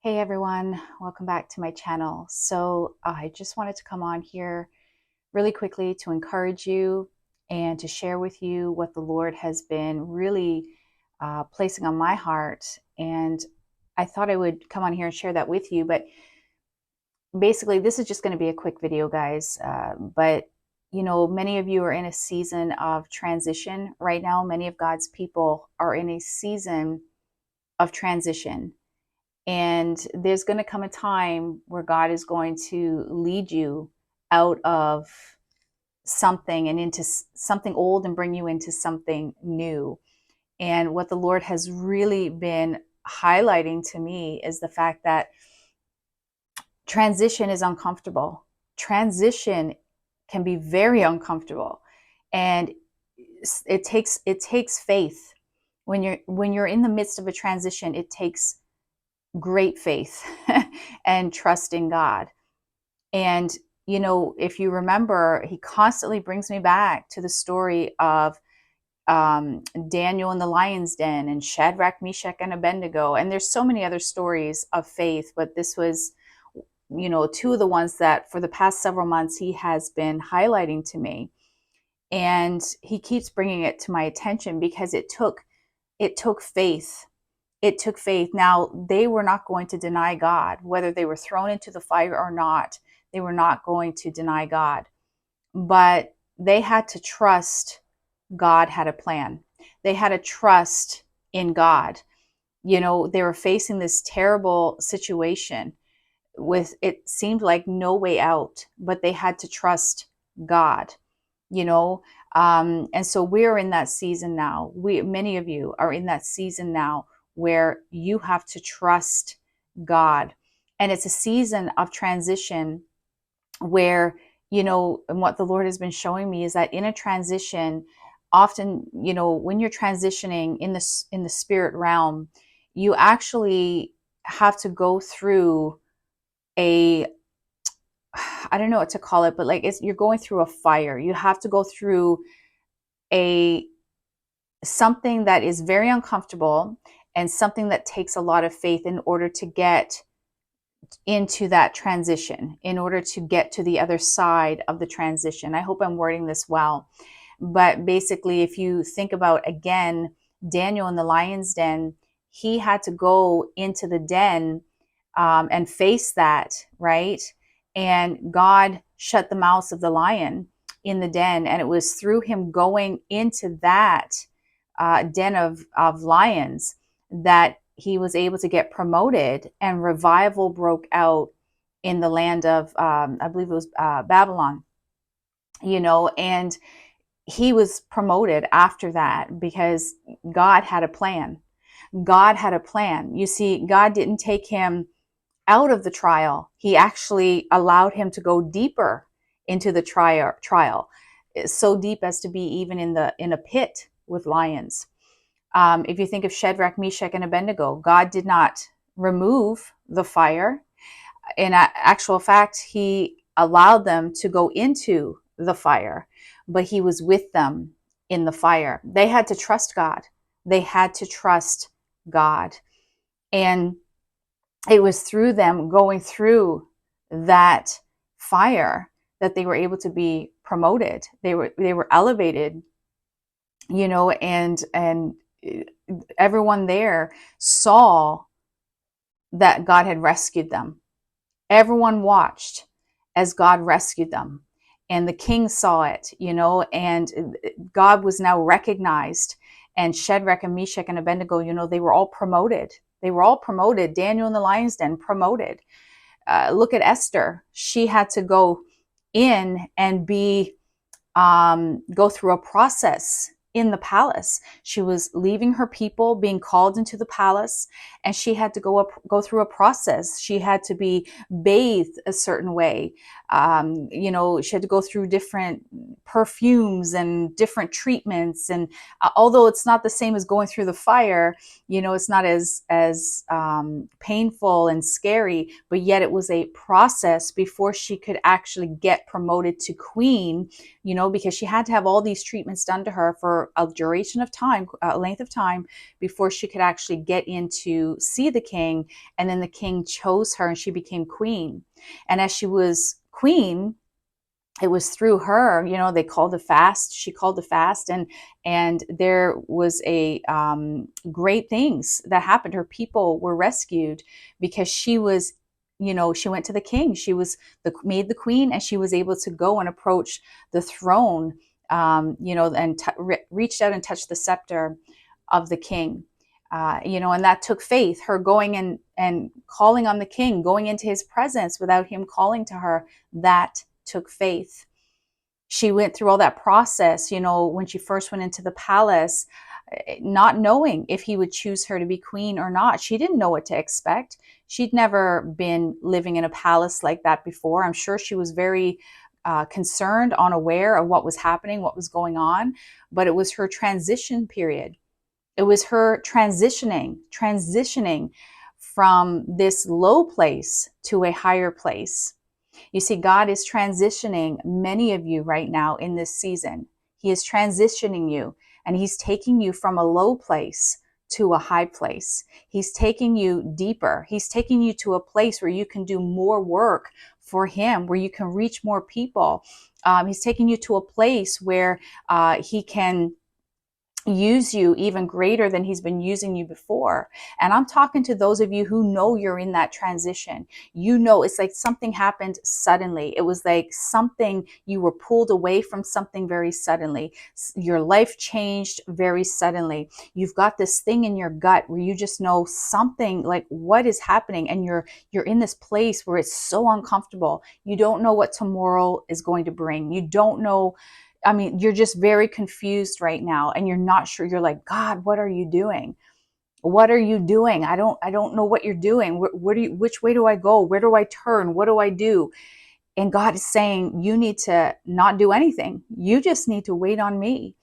Hey everyone, welcome back to my channel. So I just wanted to come on here really quickly to encourage you and to share with you what the Lord has been really placing on my heart. And I thought I would come on here and share that with you. But basically, this is just going to be a quick video, guys. But many of you are in a season of transition right now. Many of God's people are in a season of transition. And there's going to come a time where God is going to lead you out of something and into something old and bring you into something new. And what the Lord has really been highlighting to me is the fact that transition is uncomfortable. Transition can be very uncomfortable. And it takes faith. When you're in the midst of a transition, it takes great faith and trust in God. And, if you remember, he constantly brings me back to the story of Daniel in the lion's den and Shadrach, Meshach, and Abednego. And there's so many other stories of faith, but this was, two of the ones that for the past several months he has been highlighting to me. And he keeps bringing it to my attention because it took faith. It took faith. Now, they were not going to deny God, whether they were thrown into the fire or not. They were not going to deny God, but they had to trust God had a plan. They had to trust in God. They were facing this terrible situation with, it seemed like, no way out, but they had to trust God, you know. And so we're in that season now. Many of you are in that season now where you have to trust God. And it's a season of transition where, and what the Lord has been showing me is that in a transition, often, when you're transitioning in the spirit realm, you actually have to go through a, I don't know what to call it, but like you're going through a fire. You have to go through a something that is very uncomfortable and something that takes a lot of faith in order to get into that transition, in order to get to the other side of the transition. I hope I'm wording this well. But basically, if you think about, again, Daniel in the lion's den, he had to go into the den and face that, right? And God shut the mouths of the lion in the den. And it was through him going into that den of lions that he was able to get promoted, and revival broke out in the land of, I believe it was Babylon, and he was promoted after that because God had a plan. God had a plan. You see, God didn't take him out of the trial. He actually allowed him to go deeper into the trial, so deep as to be even in a pit with lions. If you think of Shadrach, Meshach, and Abednego, God did not remove the fire. In actual fact, he allowed them to go into the fire, but he was with them in the fire. They had to trust God. They had to trust God. And it was through them going through that fire that they were able to be promoted. They were elevated, and everyone there saw that God had rescued them. Everyone watched as God rescued them. And the king saw it, and God was now recognized. And Shadrach and Meshach and Abednego, they were all promoted. They were all promoted. Daniel in the lion's den, promoted. Look at Esther. She had to go in and go through a process in the palace. She was leaving her people, being called into the palace, and she had to go through a process. She had to be bathed a certain way. She had to go through different perfumes and different treatments. And although it's not the same as going through the fire, it's not as painful and scary, but yet it was a process before she could actually get promoted to queen, because she had to have all these treatments done to her for a duration of time, a length of time, before she could actually get into to see the king, and then the king chose her and she became queen. And as she was queen, it was through her, they called a fast. She called a fast, and there was a great things that happened. Her people were rescued because she was, she went to the king. She was made the queen, and she was able to go and approach the throne, and reached out and touched the scepter of the king. And that took faith. Her going and calling on the king, going into his presence without him calling to her, that took faith. She went through all that process, when she first went into the palace, not knowing if he would choose her to be queen or not. She didn't know what to expect. She'd never been living in a palace like that before. I'm sure she was very concerned, unaware of what was happening, what was going on, but it was her transition period. It was her transitioning from this low place to a higher place. You see, God is transitioning many of you right now in this season. He is transitioning you, and he's taking you from a low place to a high place. He's taking you deeper. He's taking you to a place where you can do more work for him, where you can reach more people. He's taking you to a place where he can use you even greater than he's been using you before. And I'm talking to those of you who know you're in that transition. It's like something happened suddenly. It was like something, you were pulled away from something very suddenly. Your life changed very suddenly. You've got this thing in your gut where you just know something, like what is happening, and you're in this place where it's so uncomfortable. You don't know what tomorrow is going to bring. You don't know. You're just very confused right now, and you're not sure. You're like, God, what are you doing? What are you doing? I don't know what you're doing. Which way do I go? Where do I turn? What do I do? And God is saying, you need to not do anything. You just need to wait on me.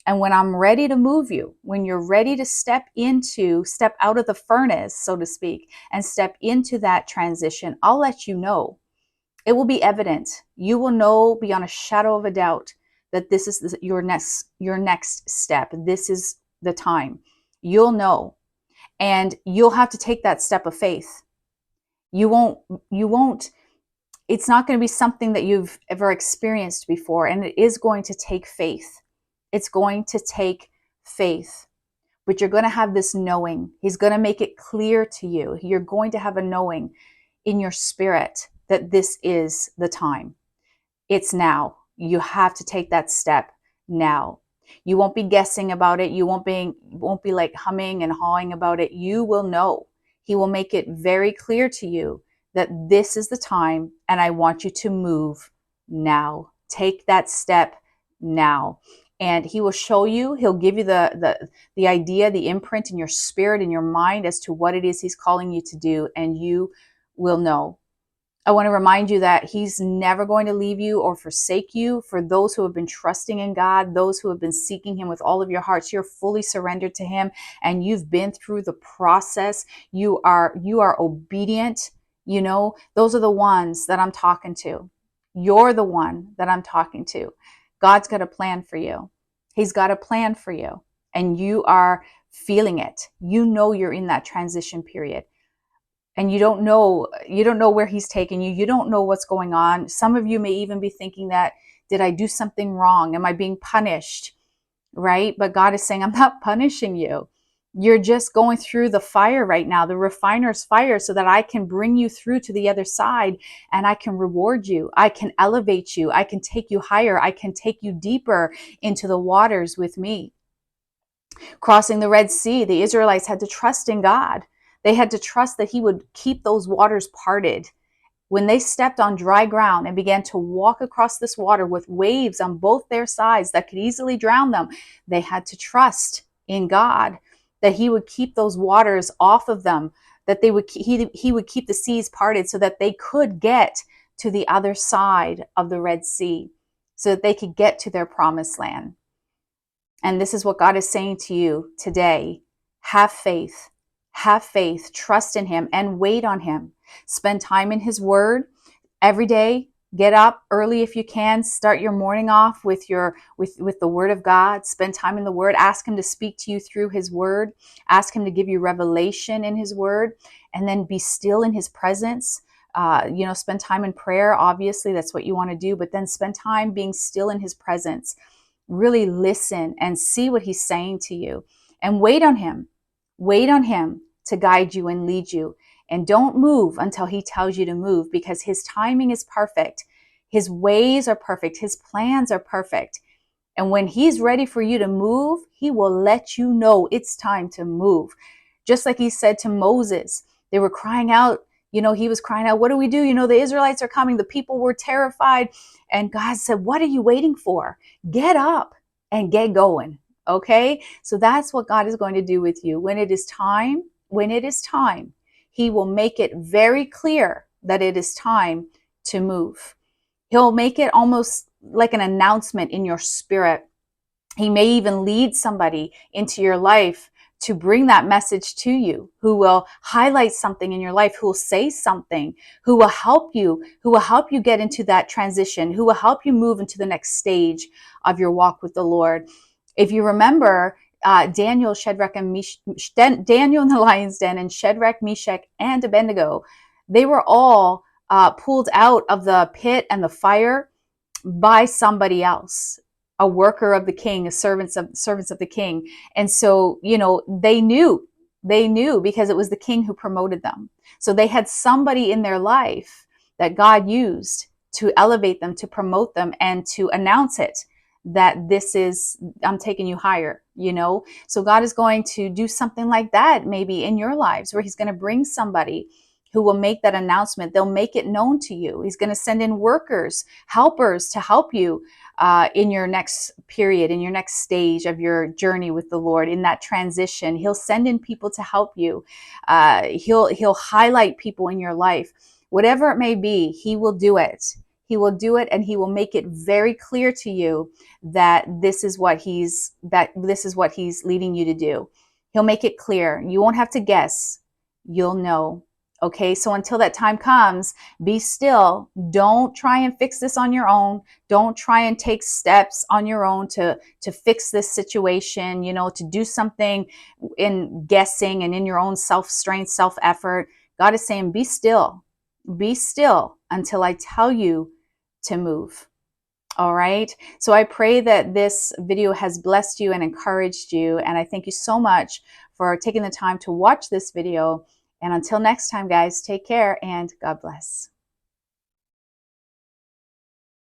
And when I'm ready to move you, when you're ready to step out of the furnace, so to speak, and step into that transition, I'll let you know. It will be evident. You will know beyond a shadow of a doubt that this is your next step. This is the time. You'll know, and you'll have to take that step of faith. You won't, it's not going to be something that you've ever experienced before, and it is going to take faith. It's going to take faith, but you're going to have this knowing. He's going to make it clear to you. You're going to have a knowing in your spirit that this is the time. It's now. You have to take that step now. You won't be guessing about it. You won't be like humming and hawing about it. You will know. He will make it very clear to you that this is the time, and I want you to move now. Take that step now. And he will show you, he'll give you the idea, the imprint in your spirit, in your mind as to what it is he's calling you to do, and you will know. I want to remind you that he's never going to leave you or forsake you. For those who have been trusting in God, those who have been seeking him with all of your hearts, you're fully surrendered to him, and you've been through the process. You are obedient. Those are the ones that I'm talking to. You're the one that I'm talking to. God's got a plan for you. He's got a plan for you, and you are feeling it. You're in that transition period. And you don't know where he's taking you. You don't know what's going on. Some of you may even be thinking that, did I do something wrong? Am I being punished? Right? But God is saying, I'm not punishing you. You're just going through the fire right now, the refiner's fire, so that I can bring you through to the other side, and I can reward you. I can elevate you. I can take you higher. I can take you deeper into the waters with me. Crossing the Red Sea, the Israelites had to trust in God. They had to trust that he would keep those waters parted. When they stepped on dry ground and began to walk across this water with waves on both their sides that could easily drown them, they had to trust in God that he would keep those waters off of them, that he would keep the seas parted so that they could get to the other side of the Red Sea, so that they could get to their promised land. And this is what God is saying to you today. Have faith. Have faith, trust in him, and wait on him. Spend time in his word every day. Get up early if you can. Start your morning off with with the word of God. Spend time in the word. Ask him to speak to you through his word. Ask him to give you revelation in his word, and then be still in his presence. Spend time in prayer. Obviously, that's what you want to do, but then spend time being still in his presence. Really listen and see what he's saying to you, and wait on him. Wait on him to guide you and lead you. And don't move until he tells you to move, because his timing is perfect. His ways are perfect. His plans are perfect. And when he's ready for you to move, he will let you know it's time to move. Just like he said to Moses, they were crying out. He was crying out, what do we do? The Israelites are coming. The people were terrified. And God said, what are you waiting for? Get up and get going. Okay? So that's what God is going to do with you. When it is time, he will make it very clear that it is time to move. He'll make it almost like an announcement in your spirit. He may even lead somebody into your life to bring that message to you, who will highlight something in your life, who will say something, who will help you get into that transition, who will help you move into the next stage of your walk with the Lord. If you remember, Daniel, Daniel in the lion's den, and Shadrach, Meshach, and Abednego, they were all pulled out of the pit and the fire by somebody else, a worker of the king, a servants of the king. And so, they knew because it was the king who promoted them. So they had somebody in their life that God used to elevate them, to promote them, and to announce it, that I'm taking you higher, So God is going to do something like that maybe in your lives, where he's going to bring somebody who will make that announcement. They'll make it known to you. He's going to send in workers, helpers to help you in your next period, in your next stage of your journey with the Lord, in that transition. He'll send in people to help you. He'll highlight people in your life. Whatever it may be, he will do it. He will do it, and he will make it very clear to you that this is what he's leading you to do. He'll make it clear. You won't have to guess. You'll know. Okay, so until that time comes, be still. Don't try and fix this on your own. Don't try and take steps on your own to fix this situation, to do something in guessing and in your own self-strength, self-effort. God is saying, be still. Be still until I tell you to move. All right. So I pray that this video has blessed you and encouraged you. And I thank you so much for taking the time to watch this video. And until next time, guys, take care and God bless.